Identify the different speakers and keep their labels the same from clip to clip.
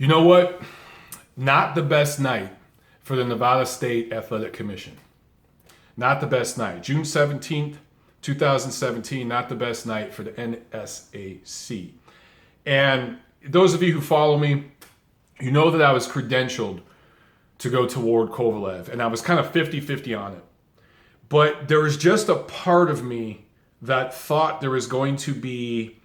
Speaker 1: You know what? Not the best night for the Nevada State Athletic Commission. Not the best night. June 17th, 2017, not the best night for the NSAC. And those of you who follow me, you know that I was credentialed to go to Ward-Kovalev, and I was kind of 50-50 on it. But there was just a part of me that thought there was going to be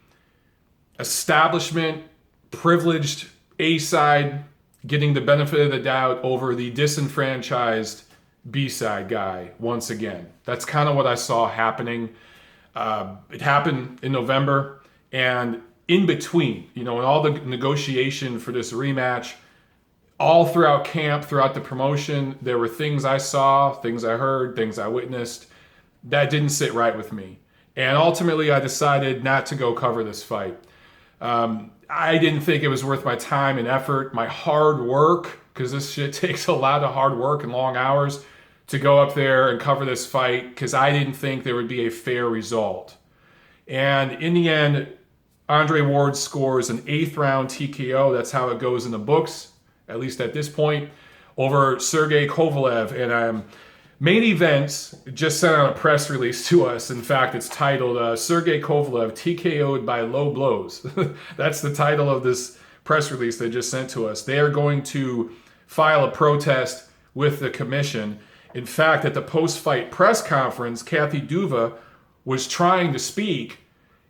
Speaker 1: establishment, privileged A-side, getting the benefit of the doubt over the disenfranchised B-side guy once again. That's kind of what I saw happening. It happened in November, and in between, in all the negotiation for this rematch, all throughout camp, throughout the promotion, there were things I saw, things I heard, things I witnessed that didn't sit right with me. And ultimately, I decided not to go cover this fight. I didn't think it was worth my time and effort, my hard work, because this shit takes a lot of hard work and long hours to go up there and cover this fight, because I didn't think there would be a fair result. And in the end, Andre Ward scores an 8th round TKO. That's how it goes in the books, at least at this point, over Sergey Kovalev. And Main Events just sent out a press release to us. In fact, it's titled Sergey Kovalev TKO'd by low blows. That's the title of this press release they just sent to us. They are going to file a protest with the commission. In fact, at the post-fight press conference, Kathy Duva was trying to speak,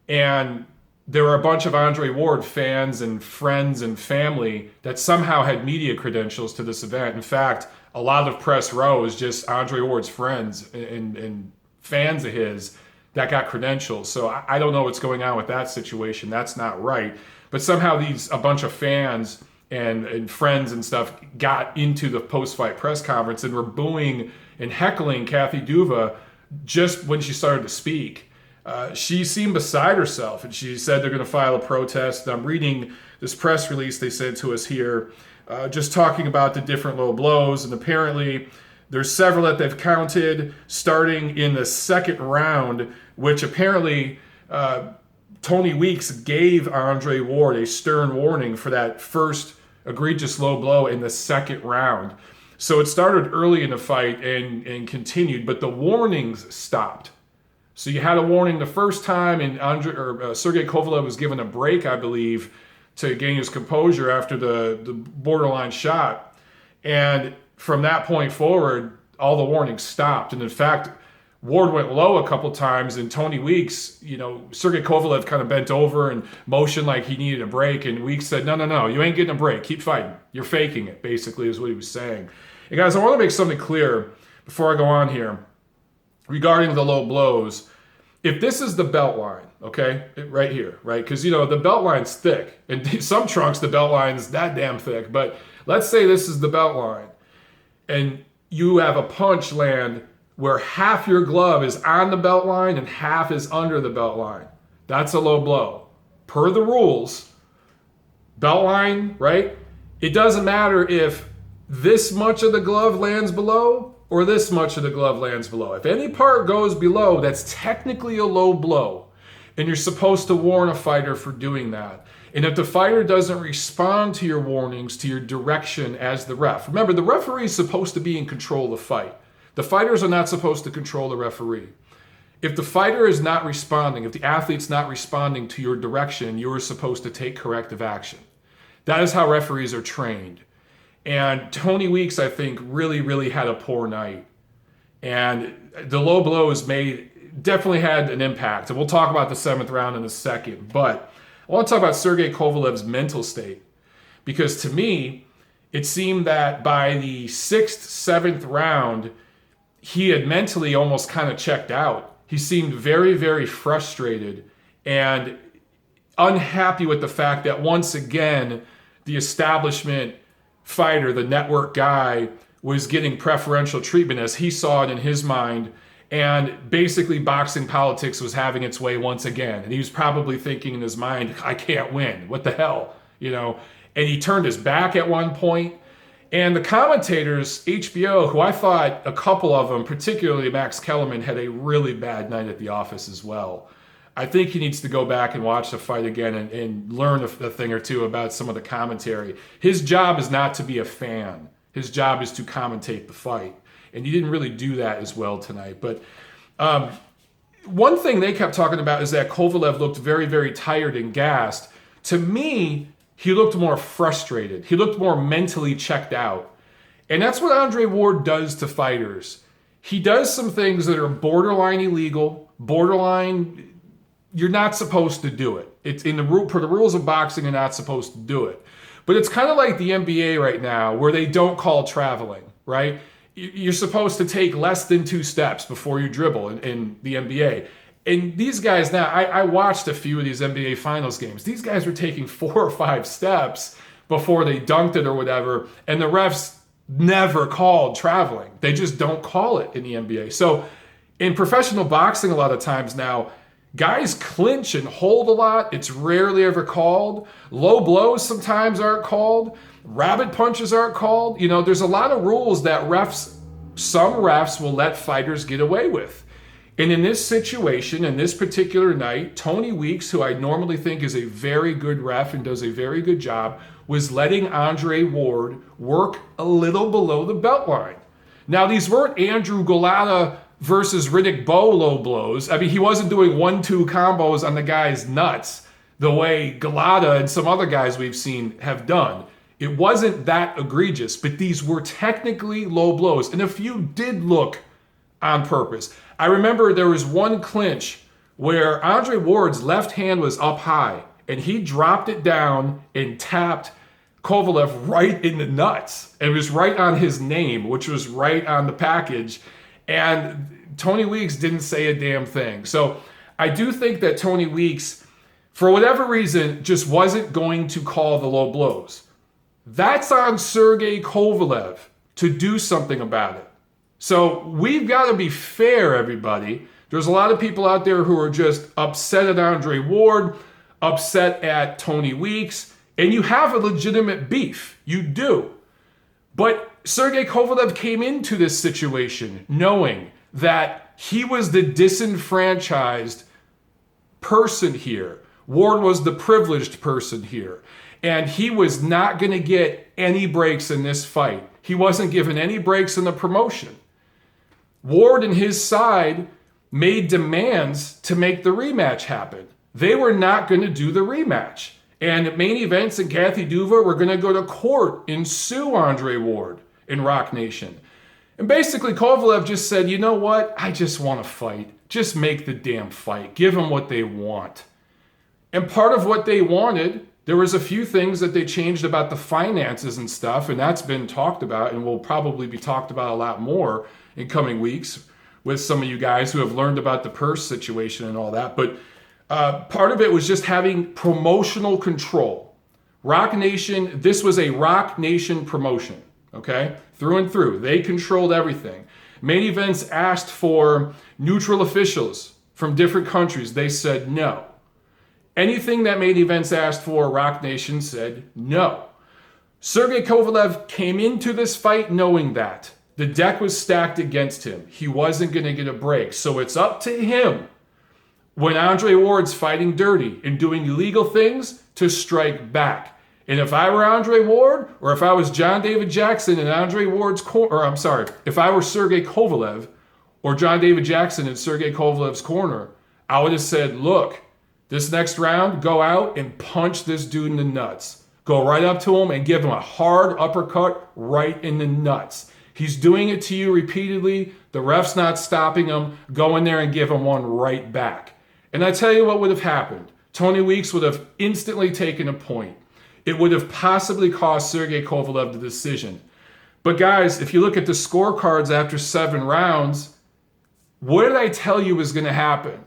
Speaker 1: and there were a bunch of Andre Ward fans and friends and family that somehow had media credentials to this event. In fact, a lot of press row is just Andre Ward's friends and fans of his that got credentials. So I don't know what's going on with that situation. That's not right. But somehow a bunch of fans and friends and stuff got into the post-fight press conference and were booing and heckling Kathy Duva just when she started to speak. She seemed beside herself, and she said they're going to file a protest. I'm reading this press release they sent to us here, just talking about the different low blows, and apparently there's several that they've counted starting in the second round, which apparently Tony Weeks gave Andre Ward a stern warning for that first egregious low blow in the second round. So it started early in the fight and continued, but the warnings stopped. So you had a warning the first time, and Sergey Kovalev was given a break, I believe, to gain his composure after the borderline shot. And from that point forward, all the warnings stopped. And in fact, Ward went low a couple times, and Tony Weeks, Sergey Kovalev kind of bent over and motioned like he needed a break. And Weeks said, no, you ain't getting a break. Keep fighting. You're faking it, basically, is what he was saying. And guys, I want to make something clear before I go on here regarding the low blows. If this is the belt line, okay, right here, right? Because, the belt line's thick. And some trunks, the belt line's that damn thick. But let's say this is the belt line, and you have a punch land where half your glove is on the belt line and half is under the belt line. That's a low blow. Per the rules, belt line, right? It doesn't matter if this much of the glove lands below or this much of the glove lands below. If any part goes below, that's technically a low blow. And you're supposed to warn a fighter for doing that. And if the fighter doesn't respond to your warnings, to your direction as the ref. Remember, the referee is supposed to be in control of the fight. The fighters are not supposed to control the referee. If the fighter is not responding, if the athlete's not responding to your direction, you are supposed to take corrective action. That is how referees are trained. And Tony Weeks, I think, really, really had a poor night. And the low blows definitely had an impact. And we'll talk about the 7th round in a second. But I want to talk about Sergey Kovalev's mental state. Because to me, it seemed that by the 6th, 7th round, he had mentally almost kind of checked out. He seemed very, very frustrated and unhappy with the fact that once again, the establishment fighter, the network guy, was getting preferential treatment as he saw it in his mind. And basically boxing politics was having its way once again. And he was probably thinking in his mind, I can't win. What the hell? And he turned his back at one point. And the commentators, HBO, who I thought a couple of them, particularly Max Kellerman, had a really bad night at the office as well. I think he needs to go back and watch the fight again and learn a thing or two about some of the commentary. His job is not to be a fan. His job is to commentate the fight. And he didn't really do that as well tonight. But one thing they kept talking about is that Kovalev looked very, very tired and gassed. To me, he looked more frustrated. He looked more mentally checked out. And that's what Andre Ward does to fighters. He does some things that are borderline illegal, borderline, you're not supposed to do it. It's in per the rules of boxing, you're not supposed to do it. But it's kind of like the NBA right now where they don't call traveling, right? You're supposed to take less than 2 steps before you dribble in the NBA. And these guys now, I watched a few of these NBA Finals games. These guys were taking 4 or 5 steps before they dunked it or whatever. And the refs never called traveling. They just don't call it in the NBA. So in professional boxing, a lot of times now, guys clinch and hold a lot. It's rarely ever called. Low blows sometimes aren't called. Rabbit punches aren't called. You know, there's a lot of rules that some refs will let fighters get away with. And in this situation, in this particular night, Tony Weeks, who I normally think is a very good ref and does a very good job, was letting Andre Ward work a little below the belt line. Now, these weren't Andrew Golota versus Riddick Bowe low blows. I mean, he wasn't doing 1-2 combos on the guy's nuts the way Golota and some other guys we've seen have done. It wasn't that egregious, but these were technically low blows, and a few did look on purpose. I remember there was one clinch where Andre Ward's left hand was up high, and he dropped it down and tapped Kovalev right in the nuts. And it was right on his name, which was right on the package. And Tony Weeks didn't say a damn thing. So I do think that Tony Weeks, for whatever reason, just wasn't going to call the low blows. That's on Sergey Kovalev to do something about it. So we've got to be fair, everybody. There's a lot of people out there who are just upset at Andre Ward, upset at Tony Weeks, and you have a legitimate beef. You do. But Sergey Kovalev came into this situation knowing that he was the disenfranchised person here. Ward was the privileged person here. And he was not going to get any breaks in this fight. He wasn't given any breaks in the promotion. Ward and his side made demands to make the rematch happen. They were not going to do the rematch. And Main Events and Kathy Duva were going to go to court and sue Andre Ward in Rock Nation. And basically Kovalev just said, you know what? I just want to fight. Just make the damn fight. Give them what they want. And part of what they wanted, there was a few things that they changed about the finances and stuff, and that's been talked about and will probably be talked about a lot more in coming weeks with some of you guys who have learned about the purse situation and all that. But part of it was just having promotional control. Rock Nation, this was a Rock Nation promotion, okay? Through and through. They controlled everything. Main Events asked for neutral officials from different countries. They said no. Anything that Main Events asked for, Rock Nation said no. Sergey Kovalev came into this fight knowing that. The deck was stacked against him. He wasn't going to get a break. So it's up to him, when Andre Ward's fighting dirty and doing illegal things, to strike back. And if I were Andre Ward, or if I was John David Jackson in Andre Ward's corner, if I were Sergey Kovalev or John David Jackson in Sergey Kovalev's corner, I would have said, look, this next round, go out and punch this dude in the nuts. Go right up to him and give him a hard uppercut right in the nuts. He's doing it to you repeatedly. The ref's not stopping him. Go in there and give him one right back. And I tell you what would have happened. Tony Weeks would have instantly taken a point. It would have possibly cost Sergey Kovalev the decision. But guys, if you look at the scorecards after 7 rounds, what did I tell you was going to happen?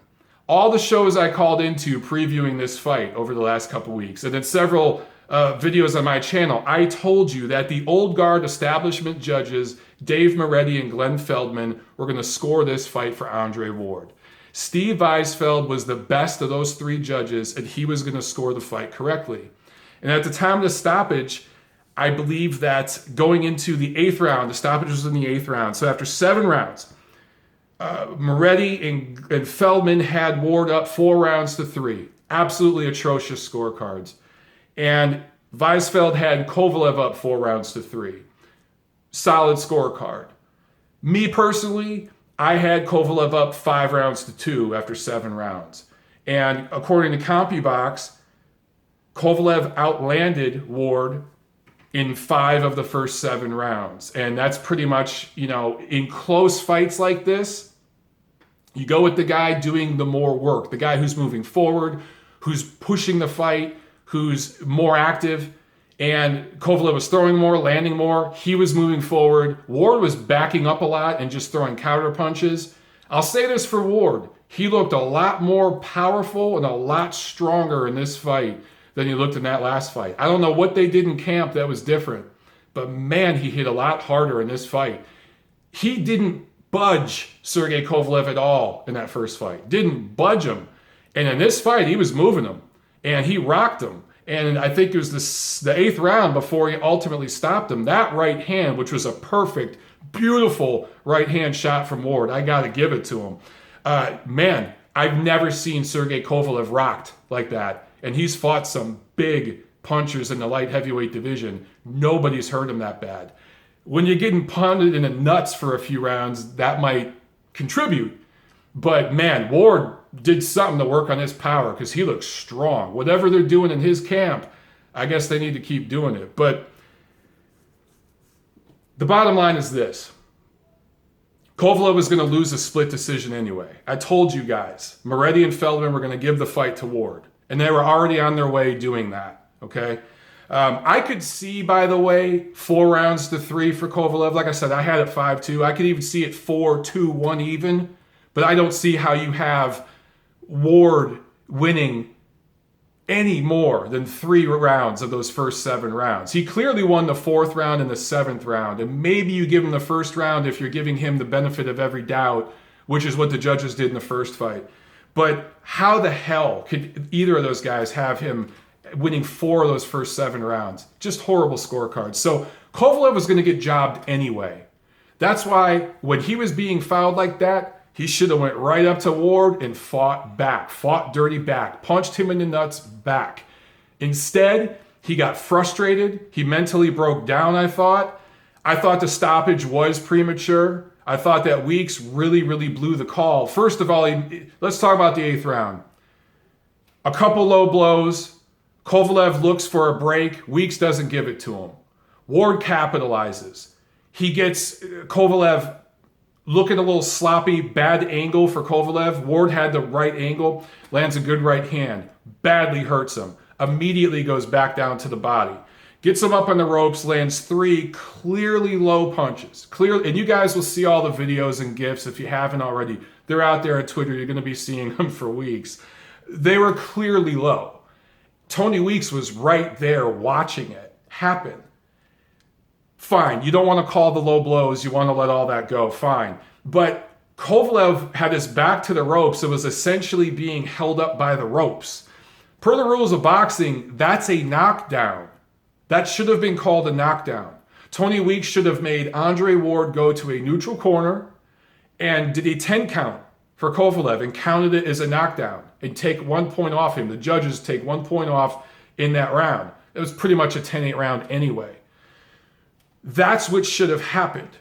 Speaker 1: All the shows I called into previewing this fight over the last couple weeks, and then several videos on my channel, I told you that the old guard establishment judges, Dave Moretti and Glenn Feldman, were going to score this fight for Andre Ward. Steve Weisfeld was the best of those 3 judges, and he was going to score the fight correctly. And at the time of the stoppage, I believe that going into the 8th round, the stoppage was in the 8th round. So after 7 rounds, Moretti and Feldman had Ward up 4-3. Absolutely atrocious scorecards. And Weisfeld had Kovalev up 4-3. Solid scorecard. Me personally, I had Kovalev up 5-2 after 7 rounds. And according to CompuBox, Kovalev outlanded Ward in 5 of the first 7 rounds. And that's pretty much, in close fights like this, you go with the guy doing the more work, the guy who's moving forward, who's pushing the fight, who's more active. And Kovalev was throwing more, landing more. He was moving forward. Ward was backing up a lot and just throwing counter punches. I'll say this for Ward. He looked a lot more powerful and a lot stronger in this fight than he looked in that last fight. I don't know what they did in camp that was different, but man, he hit a lot harder in this fight. He didn't budge Sergey Kovalev at all in that first fight. Didn't budge him. And in this fight, he was moving him, and he rocked him. And I think it was the 8th round before he ultimately stopped him. That right hand, which was a perfect, beautiful right hand shot from Ward, I got to give it to him. Man, I've never seen Sergey Kovalev rocked like that. And he's fought some big punchers in the light heavyweight division. Nobody's hurt him that bad. When you're getting pounded in the nuts for a few rounds, that might contribute. But man, Ward did something to work on his power because he looks strong. Whatever they're doing in his camp, I guess they need to keep doing it. But the bottom line is this. Kovalev was going to lose a split decision anyway. I told you guys, Moretti and Feldman were going to give the fight to Ward. And they were already on their way doing that, okay? I could see, by the way, 4-3 for Kovalev. Like I said, I had it 5-2. I could even see it 4-2-1 even. But I don't see how you have Ward winning any more than 3 rounds of those first 7 rounds. He clearly won the 4th round and the 7th round. And maybe you give him the 1st round if you're giving him the benefit of every doubt, which is what the judges did in the first fight. But how the hell could either of those guys have him winning 4 of those first 7 rounds? Just horrible scorecards. So Kovalev was going to get jobbed anyway. That's why when he was being fouled like that, he should have went right up to Ward and fought back, fought dirty back, punched him in the nuts back. Instead, he got frustrated. He mentally broke down, I thought. I thought the stoppage was premature. I thought that Weeks really, really blew the call. First of all, let's talk about the 8th round. A couple low blows. Kovalev looks for a break. Weeks doesn't give it to him. Ward capitalizes. He gets Kovalev looking a little sloppy, bad angle for Kovalev. Ward had the right angle, lands a good right hand, badly hurts him, immediately goes back down to the body. Gets him up on the ropes, lands 3 clearly low punches. And you guys will see all the videos and GIFs if you haven't already. They're out there on Twitter. You're going to be seeing them for weeks. They were clearly low. Tony Weeks was right there watching it happen. Fine, you don't want to call the low blows. You want to let all that go. Fine. But Kovalev had his back to the ropes. It was essentially being held up by the ropes. Per the rules of boxing, that's a knockdown. That should have been called a knockdown. Tony Weeks should have made Andre Ward go to a neutral corner and did a 10 count for Kovalev and counted it as a knockdown and take 1 point off him. The judges take 1 point off in that round. It was pretty much a 10-8 round anyway. That's what should have happened.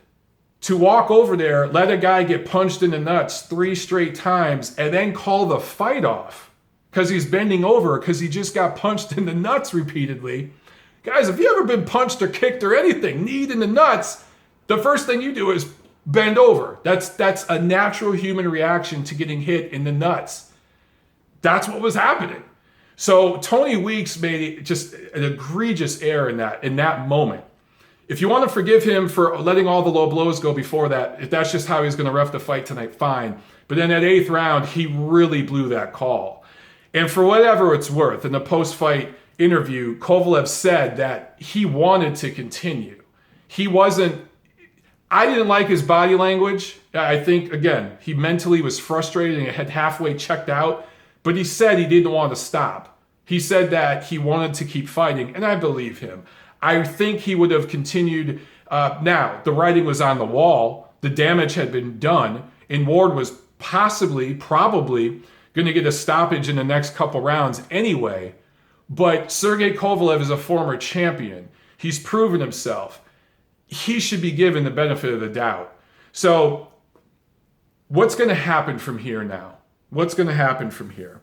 Speaker 1: To walk over there, let a guy get punched in the nuts 3 straight times, and then call the fight off because he's bending over because he just got punched in the nuts repeatedly. Guys, if you ever been punched or kicked or anything, kneed in the nuts, the first thing you do is bend over. That's a natural human reaction to getting hit in the nuts. That's what was happening. So Tony Weeks made just an egregious error in that moment. If you want to forgive him for letting all the low blows go before that, if that's just how he's going to ref the fight tonight, fine. But in that 8th round, he really blew that call. And for whatever it's worth, in the post-fight interview, Kovalev said that he wanted to continue. I didn't like his body language. I think, again, he mentally was frustrated and had halfway checked out. But he said he didn't want to stop. He said that he wanted to keep fighting, and I believe him. I think he would have continued. Now, the writing was on the wall. The damage had been done. And Ward was probably going to get a stoppage in the next couple rounds anyway. But Sergey Kovalev is a former champion. He's proven himself. He should be given the benefit of the doubt. So what's going to happen from here now? What's going to happen from here?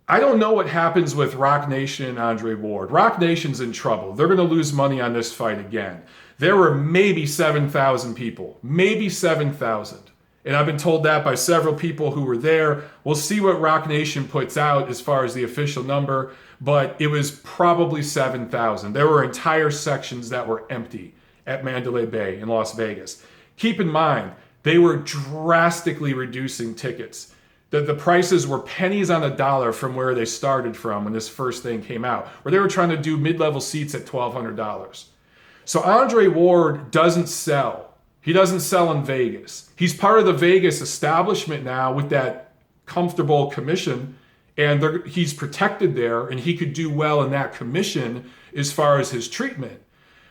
Speaker 1: I don't know what happens with Rock Nation and Andre Ward. Rock Nation's in trouble. They're going to lose money on this fight again. There were maybe 7,000 people. Maybe 7,000. And I've been told that by several people who were there. We'll see what Rock Nation puts out as far as the official number, but it was probably 7,000. There were entire sections that were empty at Mandalay Bay in Las Vegas. Keep in mind, they were drastically reducing tickets. The prices were pennies on the dollar from where they started from when this first thing came out, where they were trying to do mid-level seats at $1,200. So Andre Ward doesn't sell. He doesn't sell in Vegas. He's part of the Vegas establishment now with that comfortable commission, and he's protected there, and he could do well in that commission as far as his treatment.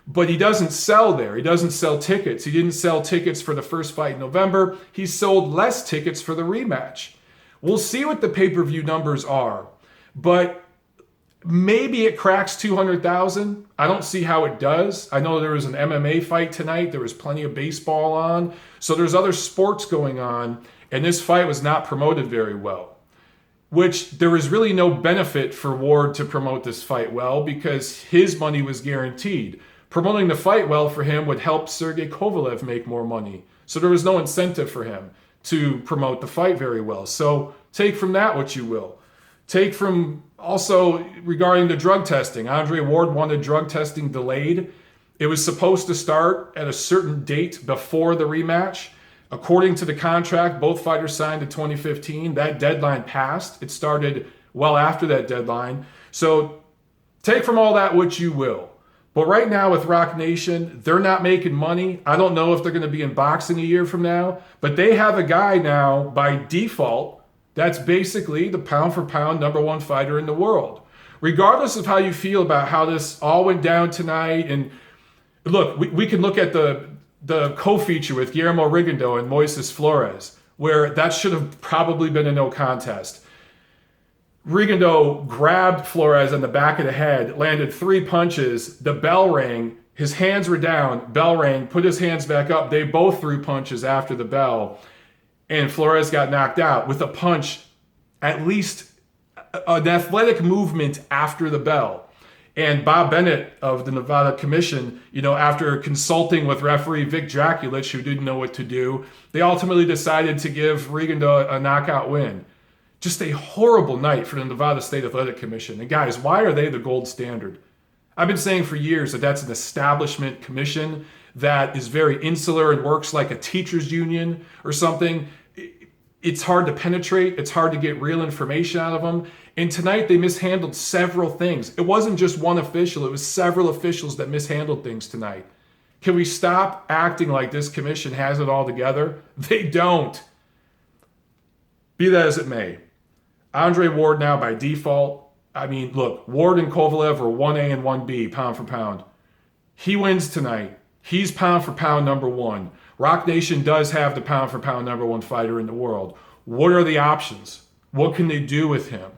Speaker 1: But he doesn't sell there. He doesn't sell tickets. He didn't sell tickets for the first fight in November. He sold less tickets for the rematch. We'll see what the pay-per-view numbers are, but maybe it cracks 200,000. I don't see how it does. I know there was an MMA fight tonight. There was plenty of baseball on. So there's other sports going on, and this fight was not promoted very well, which there was really no benefit for Ward to promote this fight well because his money was guaranteed. Promoting the fight well for him would help Sergey Kovalev make more money. So there was no incentive for him to promote the fight very well. So take from that what you will. Take from also regarding the drug testing. Andre Ward wanted drug testing delayed. It was supposed to start at a certain date before the rematch. According to the contract, both fighters signed in 2015. That deadline passed. It started well after that deadline. So take from all that what you will. But right now with Rock Nation, they're not making money. I don't know if they're going to be in boxing a year from now, but they have a guy now by default that's basically the pound for pound #1 fighter in the world. Regardless of how you feel about how this all went down tonight, and look, we can look at the co-feature with Guillermo Rigondeaux and Moises Flores, where that should have probably been a no contest. Rigondeaux grabbed Flores on the back of the head, landed 3 punches, the bell rang, his hands were down, bell rang, put his hands back up, they both threw punches after the bell, and Flores got knocked out with a punch, at least an athletic movement after the bell. And Bob Bennett of the Nevada Commission, after consulting with referee Vic Draculich, who didn't know what to do, they ultimately decided to give Rigondeaux a knockout win. Just a horrible night for the Nevada State Athletic Commission. And guys, why are they the gold standard? I've been saying for years that that's an establishment commission that is very insular and works like a teachers union or something. It's hard to penetrate. It's hard to get real information out of them. And tonight they mishandled several things. It wasn't just one official. It was several officials that mishandled things tonight. Can we stop acting like this commission has it all together? They don't. Be that as it may. Andre Ward now by default. I mean, look, Ward and Kovalev are 1A and 1B, pound for pound. He wins tonight. He's pound for pound #1. Rock Nation does have the pound for pound #1 fighter in the world. What are the options? What can they do with him?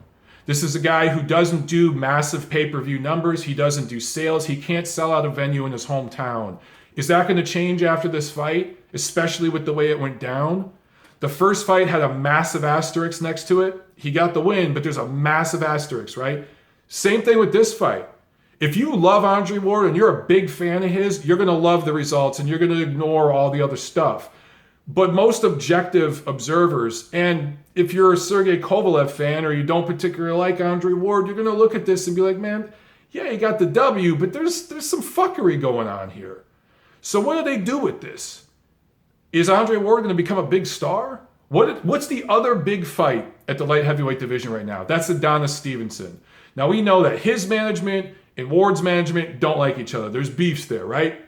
Speaker 1: This is a guy who doesn't do massive pay-per-view numbers. He doesn't do sales. He can't sell out a venue in his hometown. Is that going to change after this fight, especially with the way it went down? The first fight had a massive asterisk next to it. He got the win, but there's a massive asterisk, right? Same thing with this fight. If you love Andre Ward and you're a big fan of his, you're going to love the results and you're going to ignore all the other stuff. But most objective observers, and if you're a Sergey Kovalev fan or you don't particularly like Andre Ward, you're going to look at this and be like, man, yeah, he got the W, but there's some fuckery going on here. So what do they do with this? Is Andre Ward going to become a big star? What's the other big fight at the light heavyweight division right now? That's Adonis Stevenson. Now we know that his management and Ward's management don't like each other. There's beefs there, right?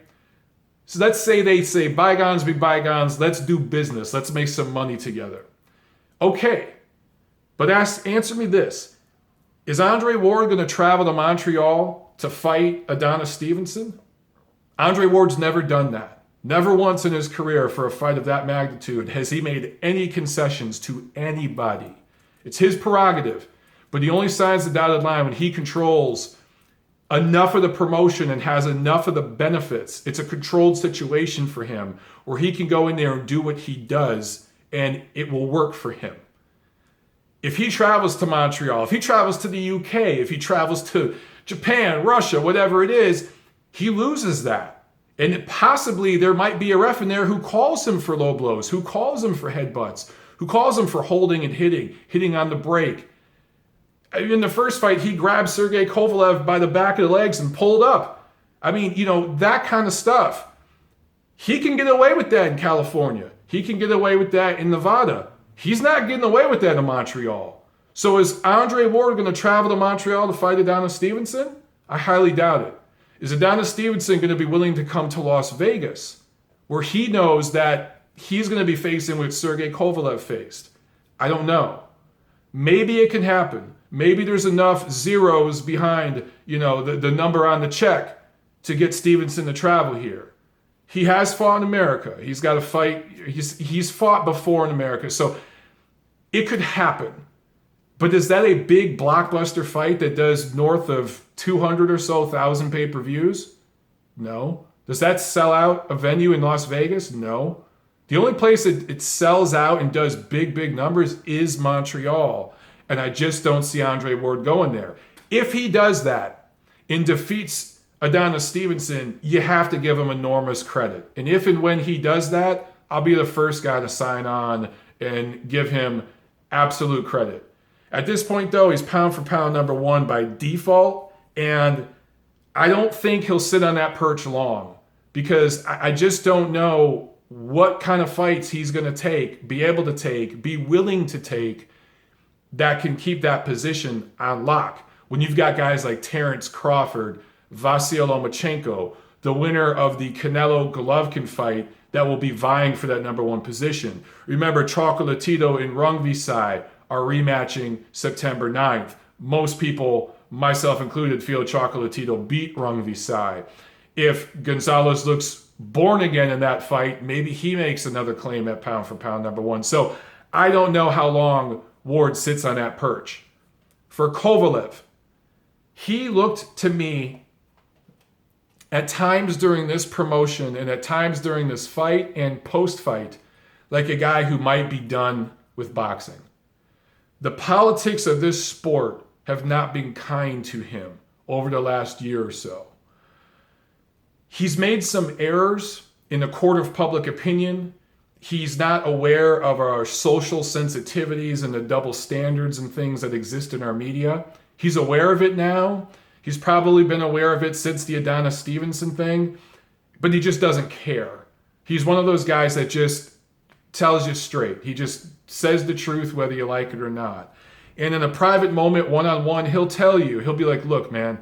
Speaker 1: So let's say they say bygones be bygones. Let's do business. Let's make some money together. Okay, but answer me this. Is Andre Ward going to travel to Montreal to fight Adonis Stevenson? Andre Ward's never done that. Never once in his career for a fight of that magnitude has he made any concessions to anybody. It's his prerogative, but he only signs the dotted line when he controls enough of the promotion and has enough of the benefits. It's a controlled situation for him where he can go in there and do what he does and it will work for him. If he travels to Montreal, if he travels to the UK, if he travels to Japan, Russia, whatever it is, he loses that. And possibly there might be a ref in there who calls him for low blows, who calls him for headbutts, who calls him for holding and hitting on the break. In the first fight, he grabbed Sergey Kovalev by the back of the legs and pulled up. I mean, that kind of stuff. He can get away with that in California. He can get away with that in Nevada. He's not getting away with that in Montreal. So is Andre Ward going to travel to Montreal to fight Adonis Stevenson? I highly doubt it. Is Adonis Stevenson going to be willing to come to Las Vegas, where he knows that he's going to be facing what Sergey Kovalev faced? I don't know. Maybe it can happen. Maybe there's enough zeros behind, the number on the check to get Stevenson to travel here. He has fought in America. He's got a fight. He's fought before in America. So it could happen. But is that a big blockbuster fight that does north of 200 or so thousand pay-per-views? No. Does that sell out a venue in Las Vegas? No. The only place that it sells out and does big, big numbers is Montreal. And I just don't see Andre Ward going there. If he does that and defeats Adonis Stevenson, you have to give him enormous credit. And if and when he does that, I'll be the first guy to sign on and give him absolute credit. At this point, though, he's pound for pound number one by default, and I don't think he'll sit on that perch long because I just don't know what kind of fights he's going to take, be able to take, be willing to take that can keep that position on lock. When you've got guys like Terrence Crawford, Vasyl Lomachenko, the winner of the Canelo-Golovkin fight that will be vying for that number one position. Remember, Chocolatito and Rungvisai are rematching September 9th. Most people, myself included, feel Chocolatito beat Rungvisai. If Gonzalez looks born again in that fight, maybe he makes another claim at pound for pound number one. So I don't know how long Ward sits on that perch. For Kovalev, he looked to me at times during this promotion and at times during this fight and post-fight like a guy who might be done with boxing. The politics of this sport have not been kind to him over the last year or so. He's made some errors in the court of public opinion. He's not aware of our social sensitivities and the double standards and things that exist in our media. He's aware of it now. He's probably been aware of it since the Adonis Stevenson thing, but he just doesn't care. He's one of those guys that just tells you straight. He just says the truth whether you like it or not. And in a private moment, one-on-one, he'll tell you, he'll be like, look, man,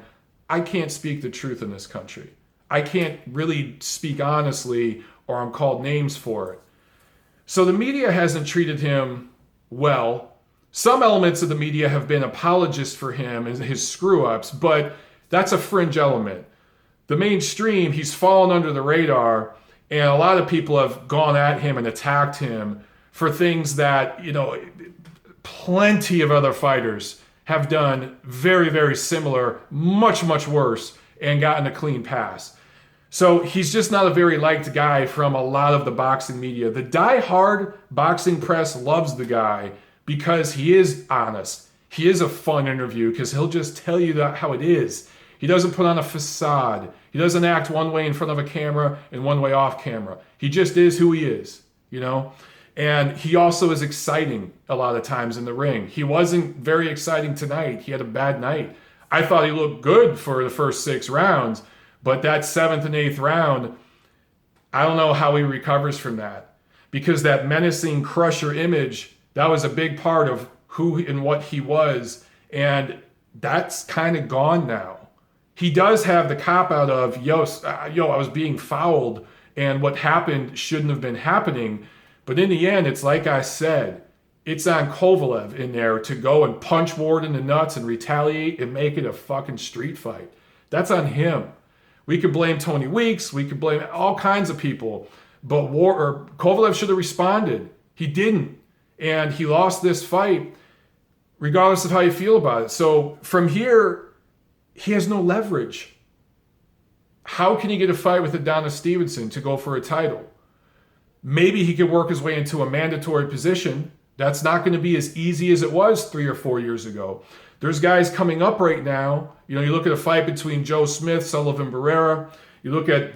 Speaker 1: I can't speak the truth in this country. I can't really speak honestly or I'm called names for it. So the media hasn't treated him well. Some elements of the media have been apologists for him and his screw-ups, but that's a fringe element. The mainstream, he's fallen under the radar, and a lot of people have gone at him and attacked him for things that, plenty of other fighters have done very, very similar, much, much worse, and gotten a clean pass. So he's just not a very liked guy from a lot of the boxing media. The die-hard boxing press loves the guy because he is honest. He is a fun interview because he'll just tell you how it is. He doesn't put on a facade. He doesn't act one way in front of a camera and one way off camera. He just is who he is, And he also is exciting a lot of times in the ring. He wasn't very exciting tonight. He had a bad night. I thought he looked good for the first 6 rounds, but that 7th and 8th round, I don't know how he recovers from that. Because that menacing crusher image, that was a big part of who and what he was. And that's kind of gone now. He does have the cop-out of, I was being fouled, and what happened shouldn't have been happening. But in the end, it's like I said, it's on Kovalev in there to go and punch Ward in the nuts and retaliate and make it a fucking street fight. That's on him. We could blame Tony Weeks. We could blame all kinds of people. But Kovalev should have responded. He didn't. And he lost this fight regardless of how you feel about it. So from here, he has no leverage. How can he get a fight with Adonis Stevenson to go for a title? Maybe he could work his way into a mandatory position. That's not going to be as easy as it was 3 or 4 years ago. There's guys coming up right now. You look at a fight between Joe Smith, Sullivan Barrera. You look at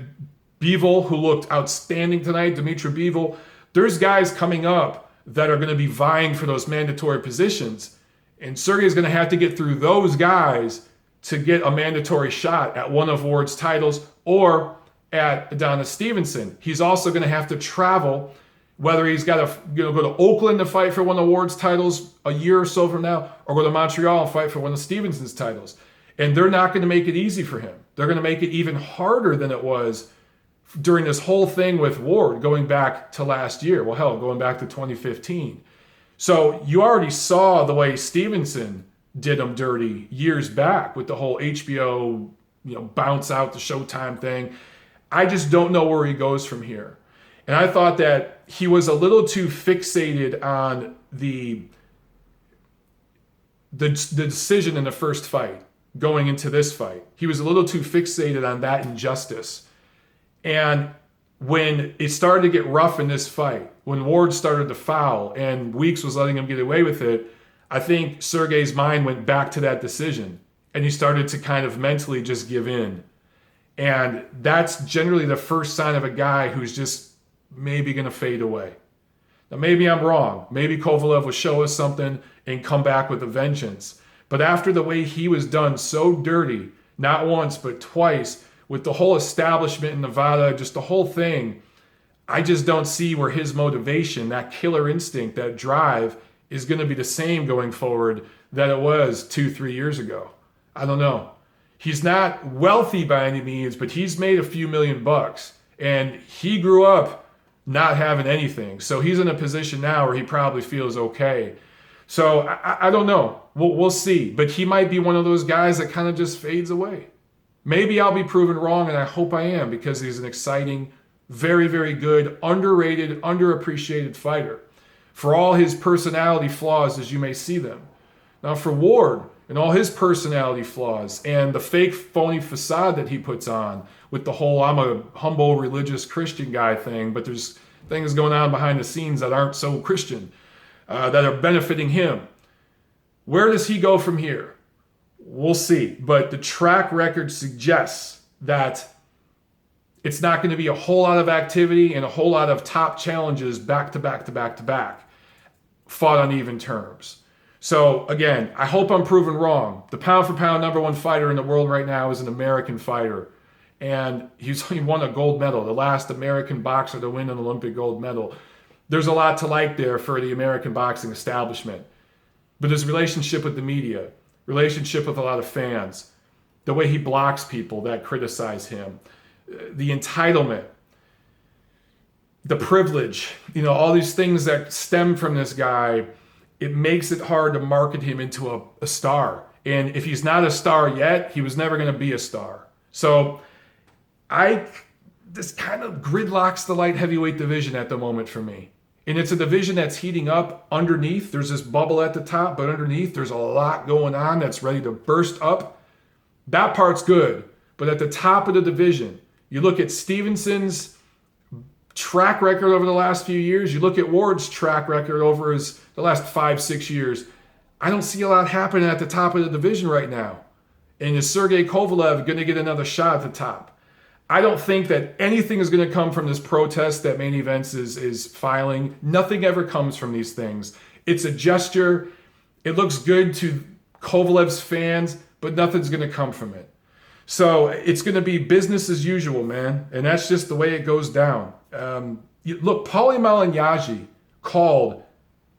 Speaker 1: Bivol, who looked outstanding tonight, Dimitri Bivol. There's guys coming up that are going to be vying for those mandatory positions. And Sergey is going to have to get through those guys to get a mandatory shot at one of Ward's titles or at Adonis Stevenson. He's also going to have to travel, whether he's got to go to Oakland to fight for one of Ward's titles a year or so from now, or go to Montreal and fight for one of Stevenson's titles. And they're not going to make it easy for him. They're going to make it even harder than it was during this whole thing with Ward going back to last year. Well, hell, going back to 2015. So you already saw the way Stevenson did him dirty years back with the whole HBO, bounce out the Showtime thing. I just don't know where he goes from here. And I thought that he was a little too fixated on the decision in the first fight going into this fight. He was a little too fixated on that injustice. And when it started to get rough in this fight, when Ward started to foul and Weeks was letting him get away with it, I think Sergey's mind went back to that decision and he started to kind of mentally just give in. And that's generally the first sign of a guy who's just maybe going to fade away. Now, maybe I'm wrong. Maybe Kovalev will show us something and come back with a vengeance. But after the way he was done so dirty, not once, but twice, with the whole establishment in Nevada, just the whole thing, I just don't see where his motivation, that killer instinct, that drive, is going to be the same going forward that it was 2-3 years ago. I don't know. He's not wealthy by any means, but he's made a few $1,000,000. And he grew up not having anything. So he's in a position now where he probably feels okay. So I don't know. We'll see. But he might be one of those guys that kind of just fades away. Maybe I'll be proven wrong, and I hope I am, because he's an exciting, very, very good, underrated, underappreciated fighter. For all his personality flaws as you may see them. Now for Ward, and all his personality flaws and the fake phony facade that he puts on with the whole I'm a humble religious Christian guy thing, but there's things going on behind the scenes that aren't so Christian, that are benefiting him. Where does he go from here? We'll see. But the track record suggests that it's not going to be a whole lot of activity and a whole lot of top challenges back to back to back to back, fought on even terms. So again, I hope I'm proven wrong. The pound for pound number one fighter in the world right now is an American fighter. And he won a gold medal, the last American boxer to win an Olympic gold medal. There's a lot to like there for the American boxing establishment. But his relationship with the media, relationship with a lot of fans, the way he blocks people that criticize him, the entitlement, the privilege, all these things that stem from this guy, it makes it hard to market him into a star. And if he's not a star yet, he was never going to be a star. So this kind of gridlocks the light heavyweight division at the moment for me. And it's a division that's heating up underneath. There's this bubble at the top, but underneath there's a lot going on that's ready to burst up. That part's good. But at the top of the division, you look at Stevenson's track record over the last few years. You look at Ward's track record over the last 5-6 years. I don't see a lot happening at the top of the division right now. And is Sergey Kovalev going to get another shot at the top? I don't think that anything is going to come from this protest that Main Events is filing. Nothing ever comes from these things. It's a gesture. It looks good to Kovalev's fans, but nothing's going to come from it. So it's going to be business as usual, man. And that's just the way it goes down. Look, Paulie Malignaggi called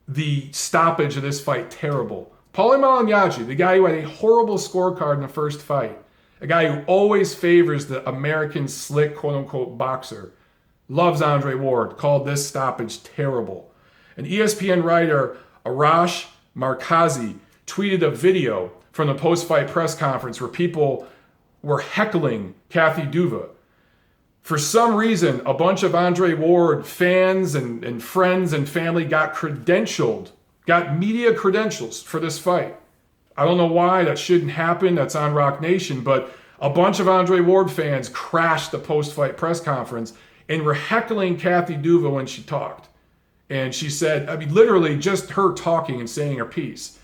Speaker 1: the stoppage of this fight terrible. Paulie Malignaggi, the guy who had a horrible scorecard in the first fight, a guy who always favors the American slick, quote-unquote, boxer, loves Andre Ward, called this stoppage terrible. An ESPN writer, Arash Markazi, tweeted a video from the post-fight press conference where people were heckling Kathy Duva. For some reason, a bunch of Andre Ward fans and friends and family got media credentials for this fight. I don't know why. That shouldn't happen. That's on Rock Nation. But a bunch of Andre Ward fans crashed the post-fight press conference and were heckling Kathy Duva when she talked. And she said, I mean, literally just her talking and saying her piece.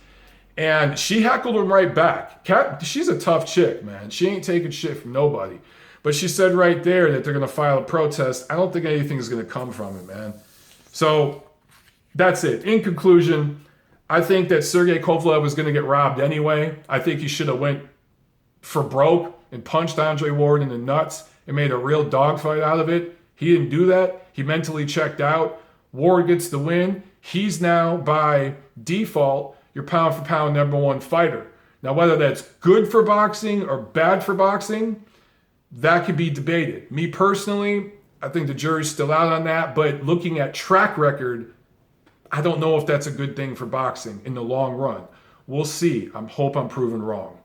Speaker 1: And she heckled him right back. She's a tough chick, man. She ain't taking shit from nobody. But she said right there that they're going to file a protest. I don't think anything's going to come from it, man. So that's it. In conclusion, I think that Sergey Kovalev was going to get robbed anyway. I think he should have went for broke and punched Andre Ward in the nuts and made a real dogfight out of it. He didn't do that. He mentally checked out. Ward gets the win. He's now, by default, your pound for pound #1 fighter. Now, whether that's good for boxing or bad for boxing, that could be debated. Me personally, I think the jury's still out on that, but looking at track record, I don't know if that's a good thing for boxing in the long run. We'll see. I hope I'm proven wrong.